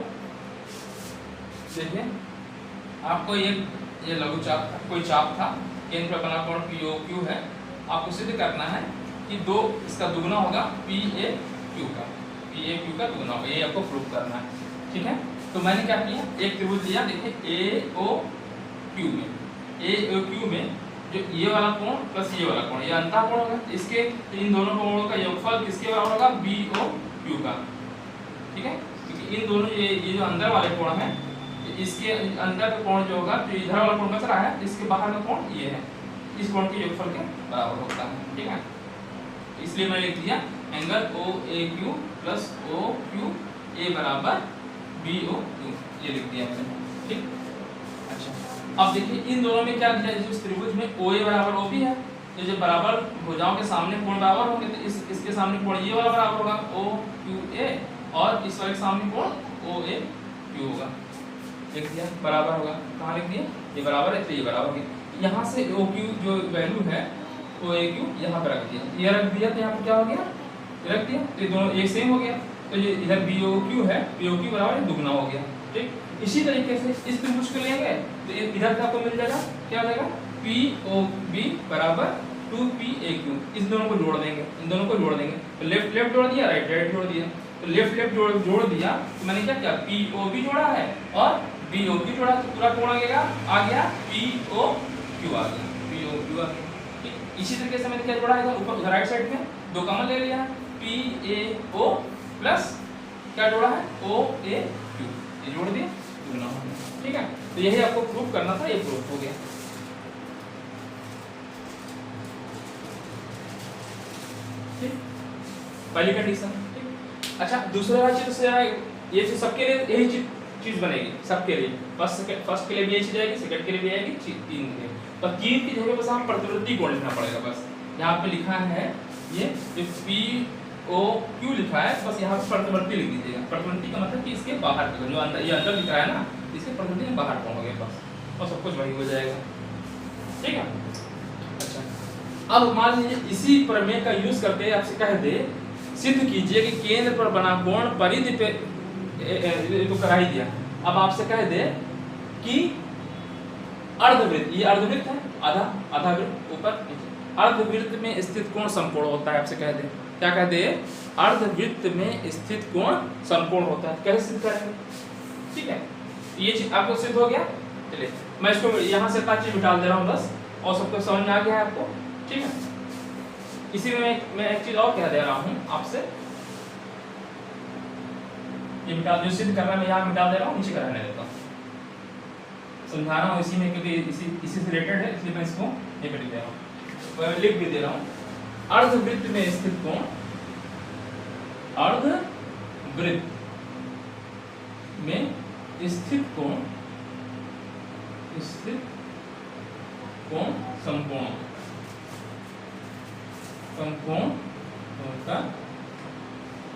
देखिए आपको ये लघु चाप था, कोई चाप था, केंद्र पर बना कोण पी ओ क्यू है, आपको सिद्ध करना है कि 2 इसका दुगना होगा पी ए क्यू का दुगना होगा, ये आपको प्रूफ करना है, ठीक है। तो मैंने क्या किया, एक त्रिभुज लिया, देखिए ए ओ क्यू में जो ये वाला कोण प्लस ये वाला कोण, ये अंतः कोण होगा, इसके इन दोनों कोणों का योगफल किसके बराबर होगा, बी ओ क्यू का, ठीक है, क्योंकि इन दोनों ये जो अंदर वाले कोण है, इसके अंदर का कोण जो होगा, जो इधर वाला कोण बच रहा है, इसके बाहर का कोण ये है, इस कोण के योगफल के बराबर होता है, ठीक है। इसलिए मैंने लिख दिया angle O A Q plus O Q A बराबर बी ओ क्यू, ये लिख दिया मैंने, ठीक। अच्छा, अब देखिए इन दोनों में क्या दिया, इस त्रिभुज में ओ ए बराबर ओ बी है, तो जब बराबर भुजाओं के सामने कोण बराबर होंगे, तो इसके सामने कोण ये वाला बराबर होगा ओ क्यू ए, और इस वाले के सामने कोण ओ ए क्यू होगा, लिख दिया बराबर होगा, कहाँ लिख दिया, ये बराबर है, तो ये बराबर है, यहाँ से ओ क्यू जो वैल्यू है ओ ए क्यू यहाँ पर रख दिया, ये रख दिया, तो यहाँ पर क्या हो गया, रख दिया, तो दोनों एक सेम हो गया, तो ये इधर बी ओ क्यू है, बी ओ क्यू बराबर दुगना हो गया, ठीक। इसी तरीके से इस त्रिभुज को लेंगे, तो इधर का आपको मिल जाएगा, क्या हो जाएगा, पी ओ बी बराबर 2 पी ए क्यू, इस दोनों को जोड़ देंगे, इन दोनों को जोड़ देंगे, तो लेफ्ट जोड़ दिया, राइट जोड़ दिया, तो लेफ्ट जोड़ दिया, तो मैंने क्या किया, पी ओ बी जोड़ा है और बी ओ क्यू जोड़ा, तो पूरा कोण आ गया पी ओ क्यू आ गया, पी ओ क्यू आ गया, ठीक। इसी तरीके से मैंने क्या जोड़ा है, ऊपर राइट साइड में 2 कॉमन ले लिया, पी ए ओ प्लस क्या जोड़ा है, ओ ए क्यू, ये जोड़ दिया, ठीक है। तो यही आपको प्रूफ करना था, ये प्रूफ हो गया, ठीक, पहली कंडीशन, ठीक। अच्छा, दूसरा चीज से ये चीज सबके लिए यही चीज चीज बनेगी सबके लिए। फर्स्ट के लिए भी यही चीज आएगी, सेकंड के लिए भी आएगी, 3 के लिए। तो 3 की जगह बस हम प्रतिवृत्ति कोण लिखना पड़ेगा। बस यहाँ पे लिखा है ये POQ लिखा है, बस यहाँ पे प्रतिवृत्ति लिख दीजिएगा। प्रतिवृत्ति का मतलब कि इसके बाहर का जो अंदर, ये अंदर लिख रहा है ना, इसके प्रतिवृत्ति के बाहर कोण हो गया बस, और सब कुछ वही हो जाएगा। ठीक है। अच्छा, अब मान लीजिए इसी प्रमेय का यूज करके आपसे कह दे सिद्ध कीजिए कि केंद्र पर बना कोण परिधि पे, तो करा ही दिया। अब आपसे कह दे कि अर्धवृत्त, ये अर्धवृत्त है, आधा वृत्त ऊपर नीचे, अर्धवृत्त में स्थित कोण समकोण होता है। आपसे कह दे, क्या कह दे, अर्धवृत्त में स्थित कोण समकोण होता है। कैसे सिद्ध करेंगे? ठीक है, ये चीज आपको सिद्ध हो गया। चलिए मैं इसको यहाँ से पांच चीज निकाल दे रहा हूँ बस, और सबको समझ में आ गया है आपको। ठीक है, इसी में मैं एक चीज और कह दे रहा हूँ आपसे, ये मिटा, जो सिद्ध करना मैं यहाँ मिटा दे रहा हूँ, नीचे करने देता हूँ, समझा रहा हूँ इसी में, क्योंकि इसी से रिलेटेड है, इसलिए मैं इसको ये कर दे रहा हूँ, लिख भी दे रहा हूँ। अर्धवृत्त में स्थित कोण, अर्धवृत्त में स्थित कोण समकोण होता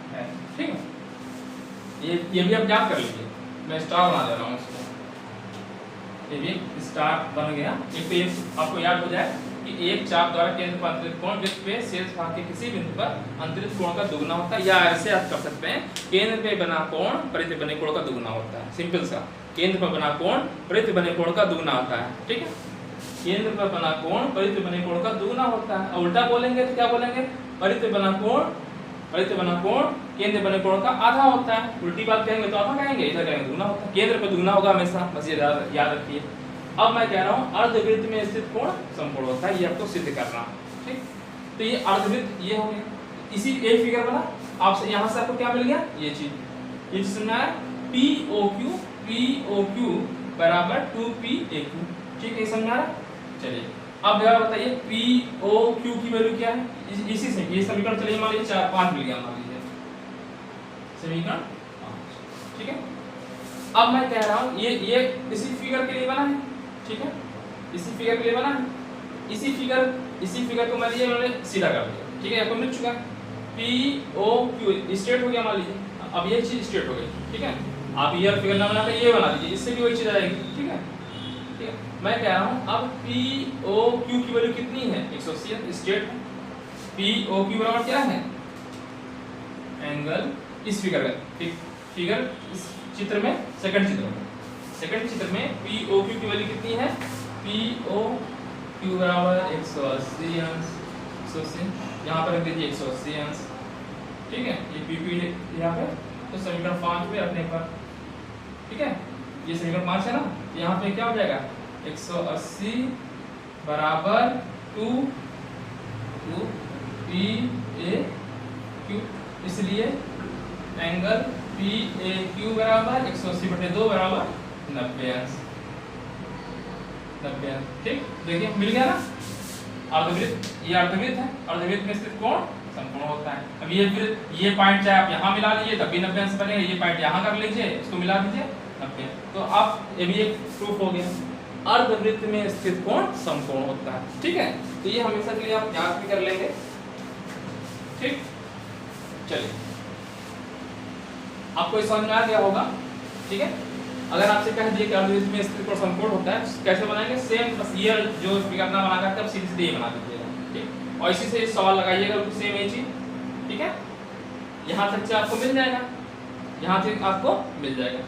है। ठीक है, ये भी आप याद कर लीजिए, मैं स्टार बना दे रहा हूँ इसको, ये भी स्टार बन गया। एक पे आपको याद हो जाए कि एक चाप द्वारा केंद्र पर अंतरित कोण वृत्त पे शेष भाग के किसी बिंदु पर अंतरित कोण का दुगुना होता है, या ऐसे आप कर सकते हैं, केंद्र पे बना कोण परिधि बने कोण का दुगुना होता है। सिंपल सा, केंद्र पर बना कोण परिधि बने कोण का दुगुना होता है। ठीक है, केंद्र पर बना कोण परिधि बने कोण का दुगुना होता है। उल्टा बोलेंगे तो क्या बोलेंगे, परिधि बना कोण केंद्र बने कोण का आधा होता है। उल्टी बात कहेंगे तो आधा कहेंगे, इधर कहेंगे दुगुना होता है। केंद्र पर दुगुना होगा हमेशा, बस ये याद रखिए। अब मैं कह रहा हूँ अर्धवृत्त में स्थित कोण समकोण होता है, ये आपको सिद्ध करना। ठीक, तो ये अर्धवृत्त ये हो गया। इसी एक फिगर बना आपसे, यहाँ से आपको क्या मिल गया, ये चीज समझ आया, POQ बराबर 2PAQ। ठीक है, समझ आ रहा। चलिए अब जरा बताइए POQ की वैल्यू क्या है, इसी से ये समीकरण, चलिए मान लीजिए 4-5 मिल गया, मान लीजिए समीकरण 5। ठीक है, अब मैं कह रहा हूँ ये इसी फिगर के लिए बना है। ठीक है, इसी फिगर के लिए बना है, इसी फिगर को मान लीजिए मैंने सीधा कर दिया। ठीक है, आपको मिल चुका है POQ स्ट्रेट हो गया, मान लीजिए अब ये चीज स्ट्रेट हो गई। ठीक है, आप ये फिगर ना बनाकर ये बना दीजिए, इससे भी वही चीज आएगी। ठीक है, ठीक है, मैं कह रहा हूँ अब POQ की वैल्यू कितनी है, 180 स्ट्रेट है। POQ बराबर क्या है, एंगल, इस फिगर में, फिगर इस चित्र में, सेकंड चित्र में POQ की वैल्यू कितनी है, POQ बराबर 180 अंश, 180 यहाँ पर रख दीजिए 180 अंश। ठीक है, ये PQ यहाँ पे, तो समीकरण 5 पे रखने पर, ठीक है, ये समीकरण 5 है ना, यहाँ पे क्या हो जाएगा, 180 बराबर 2PAQ, इसलिए एंगल PAQ बराबर 180/2 बराबर 90 अंश। ठीक, देखिए मिल गया ना। अर्धवृत्त, ये अर्धवृत्त है, अर्धवृत्त में स्थित कोण समकोण होता है। अब ये पॉइंट चाहे आप यहाँ मिला लीजिए तब भी 90 अंश बनेगा, ये पॉइंट यहाँ कर लीजिए, इसको मिला दीजिए 90। तो आप ये भी एक प्रूफ हो गया, अर्धवृत्त में स्थित कोण समकोण होता है। ठीक है, तो ये हमेशा के लिए आप याद भी कर लेंगे। ठीक, चलिए आपको समझ में आ गया होगा। ठीक है, अगर आपसे कह दिए कि अर्धवृत्त में स्थित कोण समकोण होता है, कैसे बनाएंगे, सेम बस ये जो फिगर ना बना करके आप सीधे ये बना दीजिएगा। ठीक, और इसी से सवाल लगाइएगा, सेम ये चीज। ठीक है, यहाँ तक से आपको मिल जाएगा, यहाँ तक आपको मिल जाएगा।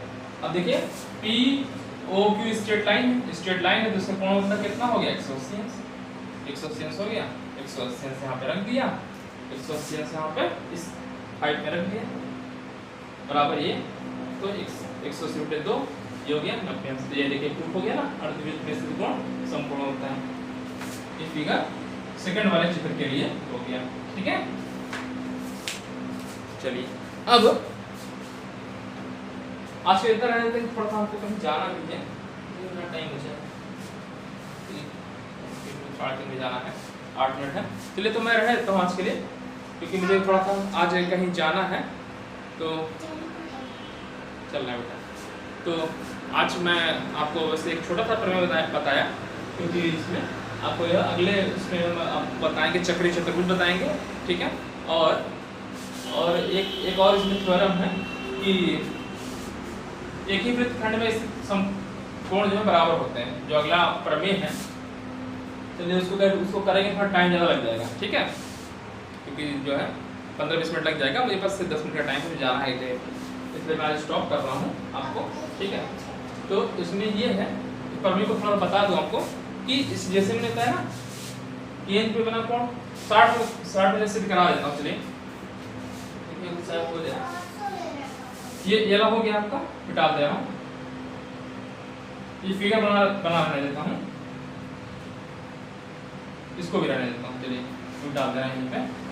अब देखिए POQ स्ट्रेट लाइन है, तो इसका कोण होता कितना हो गया, 180 अंश। 180 अंश हो गया, 180 अंश यहाँ पे रख दिया, 180 अंश यहाँ पे इस हाइट में रख दिया, बराबर ये, तो 180/2 ये हो गया 90 अंश। तो ये देखिए प्रूफ हो गया ना, अर्धवृत्त में स्थित कोण समकोण होता है। ये फिगर सेकंड वाले चित्र के लिए हो गया। ठीक है, चलिए अब आज के इतना रहने दें, थोड़ा सा हमको कहीं जाना भी है, टाइम हो जाए, 3:30 में जाना है, 8 मिनट है। चलिए तो मैं रह देता हूँ आज के लिए, क्योंकि मुझे थोड़ा सा आज कहीं जाना है, तो चलना है बेटा। तो आज मैं आपको बस एक छोटा सा प्रमेय बताया, क्योंकि इसमें आपको यह अगले इसमें हम आपको बताएंगे चक्रीय चतुर्भुज बताएंगे, ठीक है। और एक और इसमें थ्योरम है कि एक ही वृत्तखंड में कोण जो है बराबर होते हैं। जो अगला प्रमेय है चलिए उसको करेंगे, थोड़ा टाइम ज़्यादा लग जाएगा, ठीक है, क्योंकि जो है 15-20 मिनट लग जाएगा, मुझे पास से 10 मिनट का टाइम है, जाना है इसलिए मैं स्टॉप कर रहा हूँ आपको, ठीक है। तो इसमें ये है प्रमेय को थोड़ा बता दूँ आपको कि इस जैसे मैंने कहा ना केंद्र पे बना कोण 60 में से करा देता हूँ। चलिए हो जाए, ये हो गया आपका, मिटा दे रहा हूँ, ये फिगर बना रहने देता हूँ, इसको भी रहने देता हूँ। चलिए मिटा दे रहा है,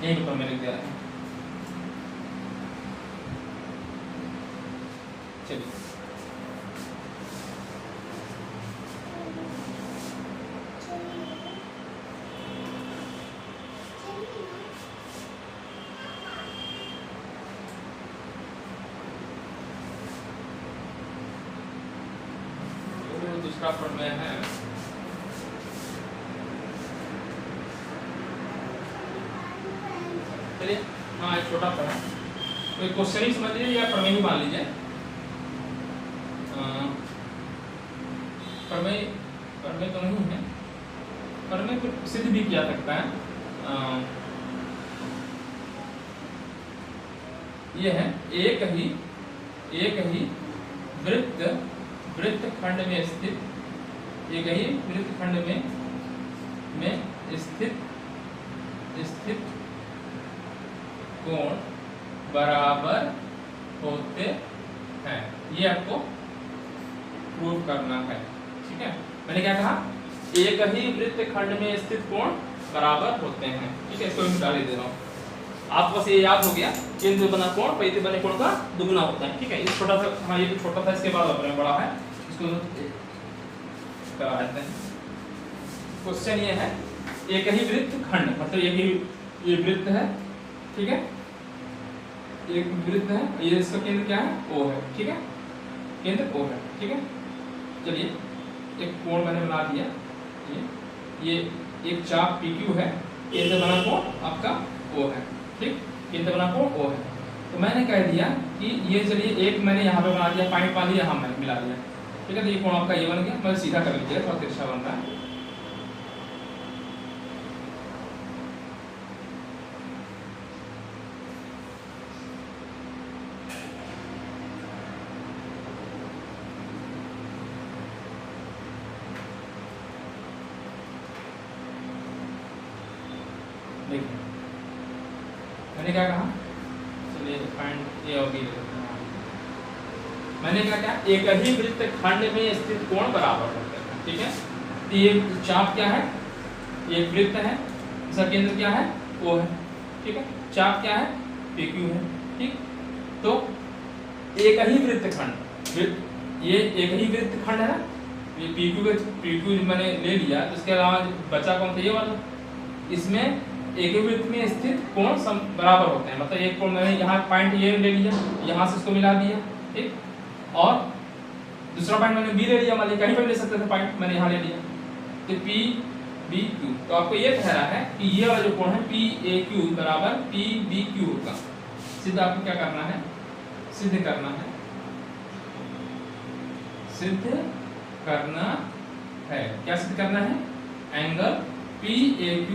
यहीं पे प्रमेय लिख दे रहा है। चलिए दूसरा प्रमेय है, चलिए हाँ एक छोटा सा है, तो एक क्वेश्चन ही समझ लीजिए या प्रमेय ही मान लीजिए। प्रमेय तो नहीं है, प्रमेय को सिद्ध भी किया सकता है। यह है एक ही वृत्तखंड में स्थित, एक ही वृत्तखंड में स्थित कोण बराबर होते हैं, ये आपको प्रूव करना है, ठीक है। मैंने क्या कहा, एक ही वृत्तखंड में स्थित कोण बराबर होते हैं, ठीक है। इसको मैं मिटा दे रहा हूँ, आपको बस ये याद हो गया, केंद्र बना कोण परिधि बने कोण का दुगुना होता है, ठीक है। इस छोटा सा, हाँ ये तो छोटा था, इसके बाद अपने बड़ा है, इसको करा देते हैं। क्वेश्चन ये है, एक ही वृत्तखंड मतलब ये वृत्त है, ठीक है, एक वृत्त है, ये इसका केंद्र क्या है, O है, ठीक है, केंद्र O है, ठीक है। चलिए एक कोण मैंने बना दिया, ये एक चाप PQ है, केंद्र बना कोण आपका O है, ठीक, केंद्र बना कोण O है। तो मैंने कह दिया कि ये चलिए एक मैंने यहाँ पे बना दिया, पॉइंट पा लिया, यहाँ मैंने मिला दिया, ठीक है। तो ये कोण आपका ये बन गया, मैं सीधा कर लीजिएगा, थोड़ा तिरछा बन रहा है। देखिए मैंने क्या कहा, चलिए पॉइंट ए और बी ले लेते हैं। मैंने क्या कहा, एक ही वृत्तखंड में स्थित कोण बराबर होते हैं, ठीक है। तो ये चाप क्या है, ये वृत्त है, इसका केंद्र क्या है, O है, ठीक है। चाप क्या है, PQ है, ठीक। तो एक ही वृत्तखंड, ये एक ही वृत्तखंड है ना, ये PQ मैंने ले लिया, तो इसके अलावा बचा कौन था, ये वाला। इसमें एक ही वृत्त में स्थित कोण बराबर होते हैं, मतलब एक कोण मैंने यहाँ पॉइंट ये ले लिया, यहाँ से इसको मिला दिया, ठीक। और दूसरा पॉइंट मैंने बी ले लिया, मान लीजिए कहीं पर ले सकते थे पॉइंट, मैंने यहाँ ले लिया, तो PBQ। तो आपको ये कह रहा है कि ये वाला जो कोण है PAQ बराबर PBQ होगा। सिद्ध आपको क्या करना है, सिद्ध करना है, क्या सिद्ध करना है, एंगल PAQ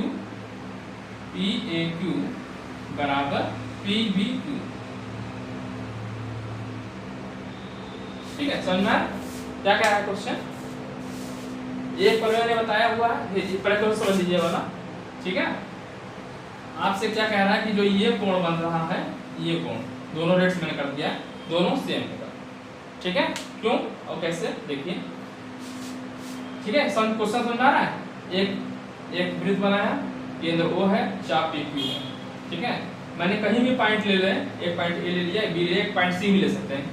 बराबर PBQ, ठीक है। समझ में क्या कह रहा है क्वेश्चन, एक प्रमेय ने बताया हुआ है, पहले तो समझ लीजिए वाला, ठीक है। आपसे क्या कह रहा है कि जो ये कोण बन रहा है, ये कोण दोनों रेट्स मैंने कर दिया, दोनों सेम होगा, ठीक है। क्यों और कैसे देखिए, ठीक है। क्वेश्चन समझ आ रहा है, एक वृत्त बनाया, केंद्र O है, चाप PQ है, ठीक है। मैंने कहीं भी पॉइंट ले लें, एक पॉइंट A ले लिया, B ले, एक पॉइंट C भी ले सकते हैं,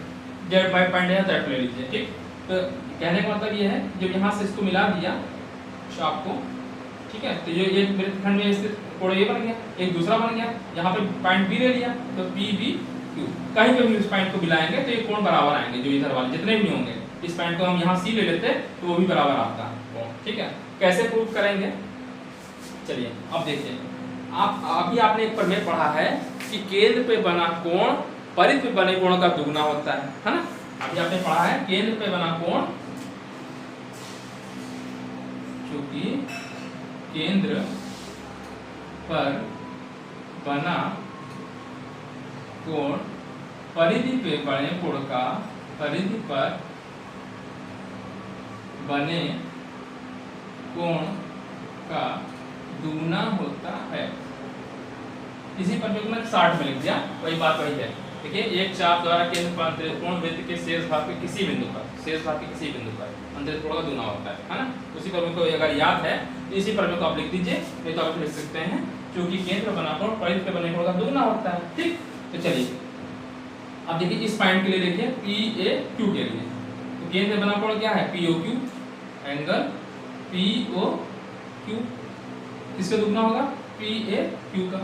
जेड पॉइंट है तो ले लीजिए, ठीक। तो कहने का मतलब ये है, जब यहाँ से इसको मिला दिया चाप को, ठीक है, तो ये एक वृत्तखंड में स्थित कोण ये बन गया, एक दूसरा बन गया, यहाँ पे पॉइंट B ले लिया, तो PB क्यू। कहीं पे भी इस पॉइंट को मिलाएंगे तो ये कोण बराबर आएंगे, जो इधर वाले जितने भी होंगे। इस पॉइंट को हम यहाँ सी ले लेते तो वो भी बराबर आता कोण, ठीक है। कैसे प्रूव करेंगे, चलिए अब देखिए। आप अभी आपने एक प्रमेय पढ़ा है कि केंद्र पे बना कोण परिधि पे बने कोण का दुगना होता है ना। अभी आपने पढ़ा है केंद्र पे बना कोण, क्योंकि केंद्र पर बना कोण परिधि पे बने कोण का, परिधि पर बने कोण का दुगना होता है। इसी पर जो मैंने 60 में लिख दिया, वही बात वही है। देखिए, एक चाप द्वारा केंद्र पर अंतरित कोण वृत्त के शेष भाग के किसी बिंदु पर, शेष भाग के किसी बिंदु पर अंतरित कोण का दुगना होता है ना। उसी प्रमेय को अगर याद है तो इसी प्रमेय को आप लिख दीजिए, नहीं तो आप लिख सकते हैं क्योंकि केंद्र बना कोण परिधि पे बने कोण का दुगना होता है, ठीक। तो चलिए अब देखिए इस पॉइंट के लिए देखिए PAQ के लिए, तो केंद्र बना कोण क्या है, POQ, एंगल POQ किसका दुगना होगा, PAQ का,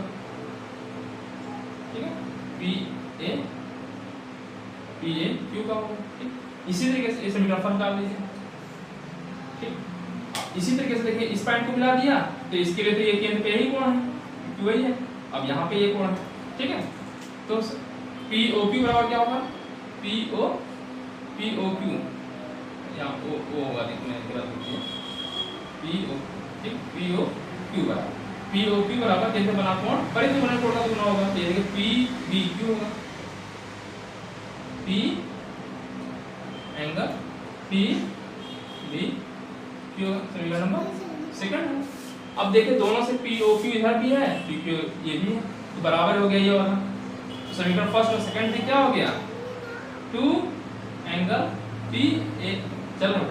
ठीक है, PAQ का होगा, ठीक। इसी तरीके से इसे समीकरण डाल दीजिए, ठीक। इसी तरीके से देखिए इस पॉइंट को मिला दिया तो इसके लिए तो ये केंद्र पे यही कोण है, क्यों वही है। अब यहाँ पे ये कोण है, ठीक है। तो POQ बराबर क्या होगा, POQ यहाँ O होगा, देखिए POQ बराबर POQ बराबर केंद्र बना कोण परिधि बने कोण का दुगना होगा, तो ये देखिए PBQ होगा, P एंगल PBQ होगा, समीकरण नंबर सेकंड। अब देखिए दोनों से POQ इधर भी है, PQ ये भी है, तो बराबर हो गया ये वाला। तो समीकरण फर्स्ट और सेकंड से क्या हो गया, 2 एंगल PA चल रहा है,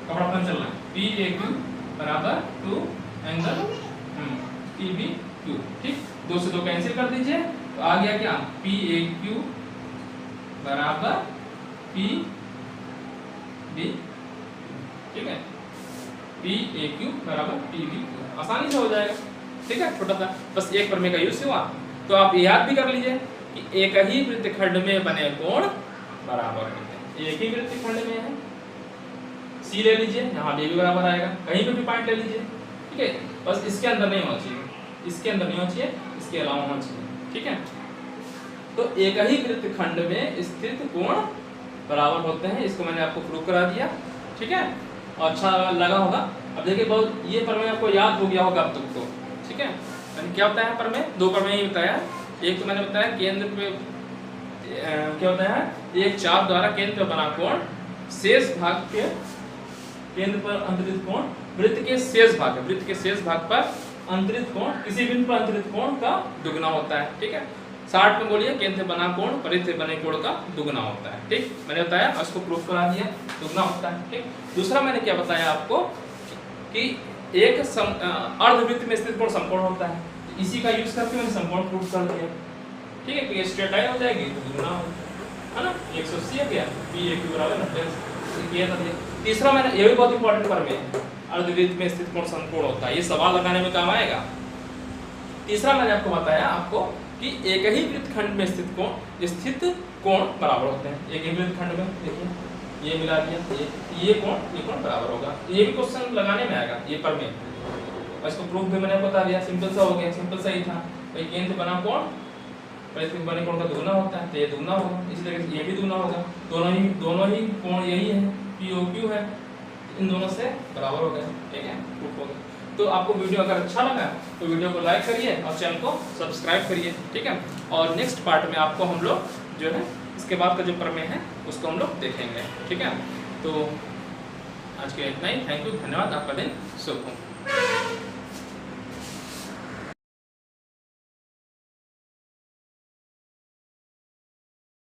कपड़ा अपन चल रहा है, PAQ बराबर 2 एंगल PBQ, ठीक। 2 से 2 कैंसिल कर दीजिए तो आ गया क्या, PAQ बराबर PB, ठीक है, PAQ बराबर PBQ, आसानी से हो जाएगा, ठीक है। छोटा सा बस एक प्रमेय का यूज हुआ, तो आप याद भी कर लीजिए कि एक ही वृत्तखंड में बने कोण बराबर होते हैं। एक ही वृत्तखंड में है, सी ले लीजिए, यहाँ भी बराबर आएगा, कहीं पे भी पॉइंट ले लीजिए, ठीक है। बस इसके अंदर नहीं होना चाहिए, इसके अंदर नहीं होना चाहिए, इसके अलावा होना चाहिए, ठीक है। तो एक ही वृत्तखंड में स्थित कोण बराबर होते हैं, इसको मैंने आपको प्रूव करा दिया, ठीक है। और अच्छा लगा होगा। अब देखिए बहुत ये प्रमेय आपको याद हो गया होगा अब तक तो, ठीक है। मैंने क्या बताया प्रमेय, 2 प्रमेय ही बताया। एक तो मैंने बताया केंद्र पे क्या होता है, एक चाप द्वारा केंद्र पे बना कोण शेष भाग के केंद्र पर अंतरित कोण वृत्त के शेष भाग, वृत्त के शेष भाग पर अंतरित कोण किसी बिंदु पर अंतरित कोण का दुगना होता है, ठीक है। 60 में बोलिए केंद्र बना कोण परिधि बने कोण का दुगना होता है, ठीक। मैंने बताया, उसको प्रूफ करा दिया, दुगना होता है, ठीक। दूसरा मैंने क्या बताया आपको कि एक अर्धवृत्त में स्थित कोण समकोण होता है, इसी का यूज करके मैंने समकोण प्रूफ कर दिया, ठीक है। ये स्ट्रेट लाइन हो जाएगी तो दुगना है ना, 180 है क्या, PAQ बराबर 90 ये था। तीसरा मैंने, ये भी बहुत इंपॉर्टेंट प्रमेय है, अर्धवृत्त में स्थित कोण समकोण होता है, ये सवाल लगाने में काम आएगा। तीसरा मैंने आपको बताया आपको कि एक ही वृत्तखंड में स्थित कोण बराबर होते हैं। एक ही वृत्तखंड में देखिए ये मिला दिया, ये कोण बराबर होगा, ये भी क्वेश्चन लगाने में आएगा ये प्रमेय। इसको प्रूफ भी मैंने बता दिया, सिंपल सा हो गया, सिंपल सा ही था। भाई केंद्र बना कोण परिधि बने कोण का दुगना होता है, तो ये दुगना होगा, इसी तरीके से ये भी दुगना होगा। दोनों ही कोण यही है, POQ है, इन दोनों से बराबर हो गया, ठीक है, प्रूफ हो गया। तो आपको वीडियो अगर अच्छा लगा तो वीडियो को लाइक करिए और चैनल को सब्सक्राइब करिए, ठीक है। और नेक्स्ट पार्ट में आपको हम लोग जो है इसके बाद का जो प्रमेय है उसको हम लोग देखेंगे, ठीक है। तो आज के इतना ही, थैंक यू, धन्यवाद, आपका दिन शुभ हो।